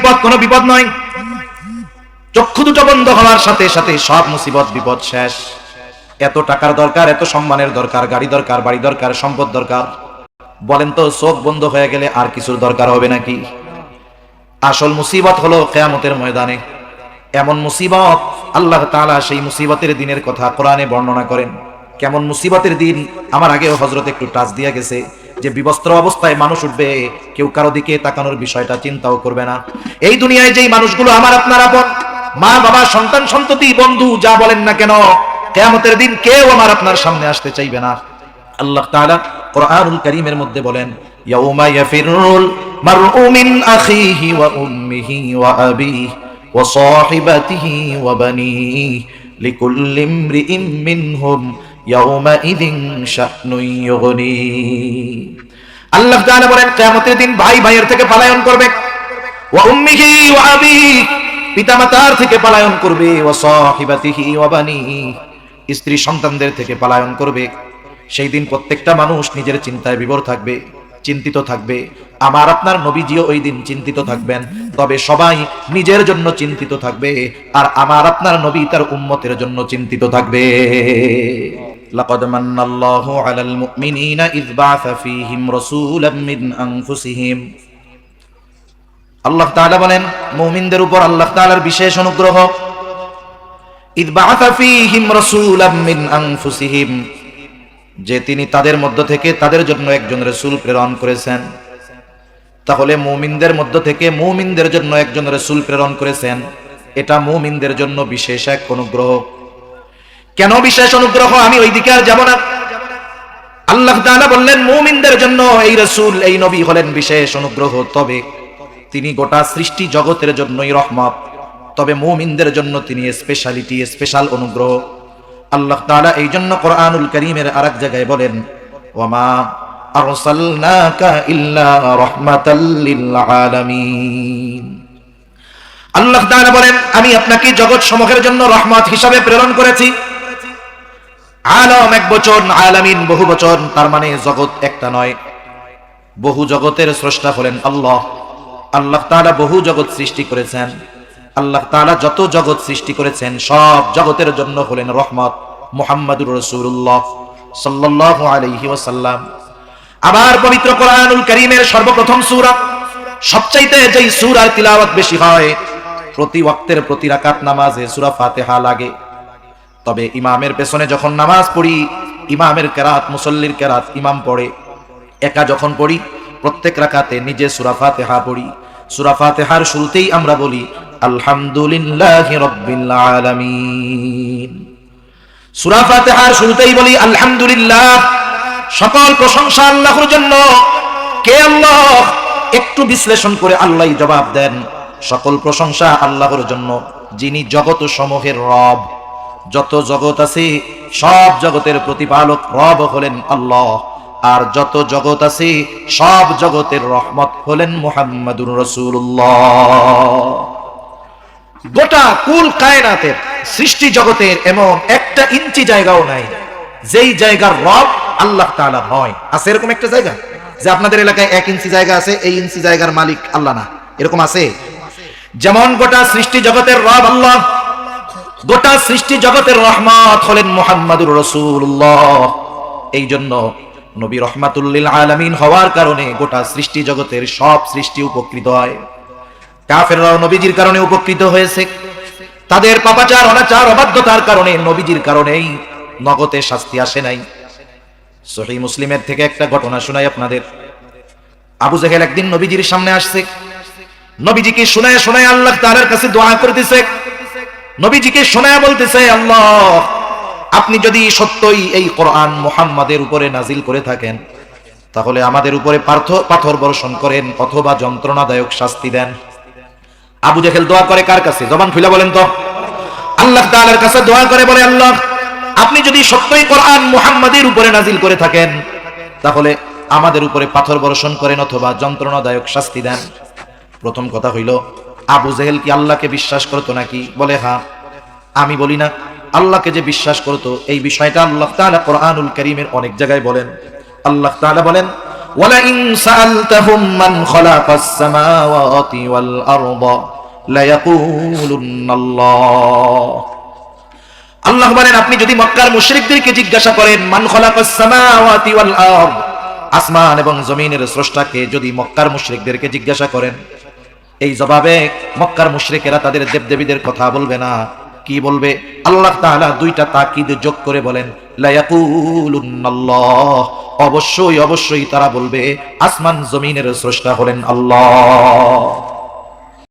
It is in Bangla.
বিপদ কোনো বিপদ নয়। চক্ষু দুটো বন্ধ হওয়ার সাথে সাথে সব মুসিবত বিপদ শেষ। এত টাকার দরকার, এত সম্মানের দরকার, গাড়ি দরকার, বাড়ি দরকার, সম্পদ দরকার, বলেন তো চোখ বন্ধ হয়ে গেলে আর কিছুর দরকার হবে নাকি? আসল মুসিবত হলো কিয়ামতের ময়দানে। এমন মুসিবত, আল্লাহ তাআলা সেই মুসিবতের দিনের কথা কোরআনে বর্ণনা করেন। কেমন মুসিবতের দিন? আমার আগেও হযরত একটু টাচ দিয়া গেছে যে বিবস্ত্র অবস্থায় মানুষ উঠবে, কেউ কারো দিকে তাকানোর বিষয়টা চিন্তাও করবে না। এই দুনিয়ায় যেই মানুষগুলো আমার আপনার আপন, মা বাবা, সন্তান সন্ততি, বন্ধু, যা বলেন না কেন, কিয়ামতের দিন কেউ আমার আপনার সামনে আসতে চাইবে না। আল্লাহ তাআলা কোরআনুল কারীমের মধ্যে বলেন, ইয়াউমা ইয়াফিরুল মারউ মিন আখিহি ওয়া উম্মিহি ওয়া আবিহি ওয়া সাহিবাতিহি ওয়া বানিহি লিকুল্লি ইমরিইম মিনহুম ইয়াউমা ইযিন শা'নুন ইউগনি। আল্লাহ তাআলা বলেন কিয়ামতের দিন ভাই ভাইয়ের থেকে পলায়ন করবে, ওয়া উম্মিহি ওয়া আবিহি, পিতামাতার থেকে পলায়ন করবে, ওয়া সাহিবাতিহি ওয়া বানিহি, স্ত্রী সন্তানদের থেকে পলায়ন করবে। সেই দিন প্রত্যেকটা মানুষ নিজের চিন্তায় বিভোর থাকবে, চিন্তিত থাকবে। আমার আপনার নবীজিও ওই দিন চিন্তিত থাকবেন, তবে সবাই নিজের জন্য চিন্তিত থাকবে, আর আমার আপনার নবী তার উম্মতের জন্য চিন্তিত থাকবে। লাকাদ মান্নাল্লাহু আলাল মুমিনিনা ইয বা'আসা ফীহিম রাসূলাম মিন আনফুসিহিম। আল্লাহ তাআলা বলেন মুমিনদের উপর আল্লাহ তাআলার বিশেষ অনুগ্রহ। ইয বা'আসা ফীহিম রাসূলাম মিন আনফুসিহিম, যে তিনি তাদের মধ্য থেকে তাদের জন্য একজন রাসূল প্রেরণ করেছেন। তাহলে মুমিনদের মধ্য থেকে মুমিনদের জন্য একজন রাসূল প্রেরণ করেছেন, এটা মুমিনদের জন্য বিশেষ এক অনুগ্রহ। কেন বিশেষ অনুগ্রহ? আমি ওই দিকে আর যাব না। আল্লাহ তাআলা বললেন মুমিনদের জন্য এই রাসূল, এই নবী হলেন বিশেষ অনুগ্রহ, তবে তিনি গোটা সৃষ্টি জগতের জন্যই রহমত, তবে মুমিনদের জন্য তিনি স্পেশালিটি, স্পেশাল অনুগ্রহ। আল্লাহ তাআলা এই জন্য কোরআনুল কারীমের আরেক জায়গায় বলেন, ওয়ামা আরসালনাকা ইল্লা রাহমাতাল লিল আলামিন। আল্লাহ তাআলা বলেন আমি আপনাকে জগৎ সমূহের জন্য রহমত হিসাবে প্রেরণ করেছি। আলম এক বচন, আলামিন বহু বচন, তার মানে জগৎ একটা নয়, বহু জগতের স্রষ্টা হলেন আল্লাহ। আল্লাহ তাআলা বহু জগৎ সৃষ্টি করেছেন। আল্লাহ তাআলা যত জগৎ সৃষ্টি করেছেন সব জগতের জন্য হলেন রহমত, মুহাম্মাদুর রাসূলুল্লাহ সাল্লাল্লাহু আলাইহি ওয়াসাল্লাম। আবার পবিত্র কোরআনুল কারীমের সর্বপ্রথম সূরা, সবচাইতে যেই সূরার তিলাওয়াত বেশি হয়, প্রতি ওয়াক্তের প্রতি রাকাত নামাজে সূরা ফাতিহা লাগে। তবে ইমামের পেছনে যখন নামাজ পড়ি, ইমামের কেরাত, মুসল্লির কেরাত ইমাম পড়ে, একা যখন পড়ি প্রত্যেক রাকাতে নিজে সূরা ফাতিহা পড়ি। সূরা ফাতিহার শুরুতেই আমরা বলি আলহামদুলিল্লাহি রাব্বিল আলামিন। সূরা ফাতিহার শুরুতেই বলি আলহামদুলিল্লাহ, সকল প্রশংসা আল্লাহর জন্য। কে আল্লাহ? একটু বিশ্লেষণ করে আল্লাহই জবাব দেন, সকল প্রশংসা আল্লাহর জন্য, যিনি জগৎ সমূহের রব। যত জগৎ আছে সব জগতের প্রতিপালক রব হলেন আল্লাহ, আর যত জগৎ আছে সব জগতের রহমত হলেন মুহাম্মাদুর রাসূলুল্লাহ। গোটা কুল কায়নাতের সৃষ্টি জগতের এমন একটা ইঞ্চি জায়গাও নাই যেই জায়গার রব আল্লাহ তাআলা নয়। আছে এরকম একটা জায়গা যে আপনাদের এলাকায় 1 ইঞ্চি জায়গা আছে, এই ইঞ্চি জায়গার মালিক আল্লাহ না? এরকম আছে? যেমন গোটা সৃষ্টি জগতের রব আল্লাহ, গোটা সৃষ্টি জগতের রহমত হলেন মুহাম্মাদুর রাসূলুল্লাহ। এই জন্য নবী রহমাতুল লিল আলামিন হওয়ার কারণে গোটা সৃষ্টি জগতের সব সৃষ্টি উপকৃত হয়। কাফেররাও নবীজির কারণে উপকৃত হয়েছে। তাদের পাপাচার, অনাচার, অবাধ্যতার কারণে নবীজির কারণেই নগদে শাস্তি আসে নাই। সহিহ মুসলিমের থেকে একটা ঘটনা শোনাই আপনাদের। আবু জেহেল একদিন নবীজির সামনে আসছে, নবীজিকে শোনায় শোনায় আল্লাহ তাআলার কাছে দোয়া করতেছে। নবীজিকে শোনায় বলতেছে, আল্লাহ আপনি যদি সত্যই এই কোরআন মুহাম্মাদের উপরে নাজিল করে থাকেন, তাহলে আমাদের উপরে পাথর বর্ষণ করেন অথবা যন্ত্রণাদায়ক শাস্তি দেন। আবু জেহেল দোয়া করে কার কাছে? জবান খুলে বলেন তো। আল্লাহ তাআলার কাছে দোয়া করে, বলে আল্লাহ আপনি যদি সত্যই কোরআন মুহাম্মাদের উপরে নাজিল করে থাকেন, তাহলে আমাদের উপরে পাথর বর্ষণ করেন অথবা যন্ত্রণাদায়ক শাস্তি দেন। প্রথম কথা হইল, আবু জেহেল কি আল্লাহকে বিশ্বাস করতো নাকি? বলে হ্যাঁ। আমি বলি না। আল্লাহকে যে বিশ্বাস করতো, এই বিষয়টা আল্লাহ তাআলা কোরআনুল কারীমের অনেক জায়গায় বলেন। আল্লাহ তাআলা বলেন, ওয়ালা ইন সাআলতাহুম মান খালাকাস সামাওয়াতি ওয়াল আরদা লা ইয়াকুলুনাল্লাহ। আল্লাহ বলেন আপনি যদি মক্কার মুশরিকদেরকে জিজ্ঞাসা করেন মান খালাকাস সামাওয়াতি ওয়াল আরদ, আসমান এবং জমিনের স্রষ্টাকে যদি মক্কার মুশরিকদেরকে জিজ্ঞাসা করেন, এই জবাবে মক্কার মুশরিকেরা তাদের দেবদেবীদের কথা বলবে না। কি বলবে? আল্লাহ তাআলা দুইটা তাকিদ যোগ করে বলেন লা ইয়াকুলুনাল্লাহ, অবশ্যই অবশ্যই তারা বলবে আসমান জমিনের স্রষ্টা হলেন আল্লাহ।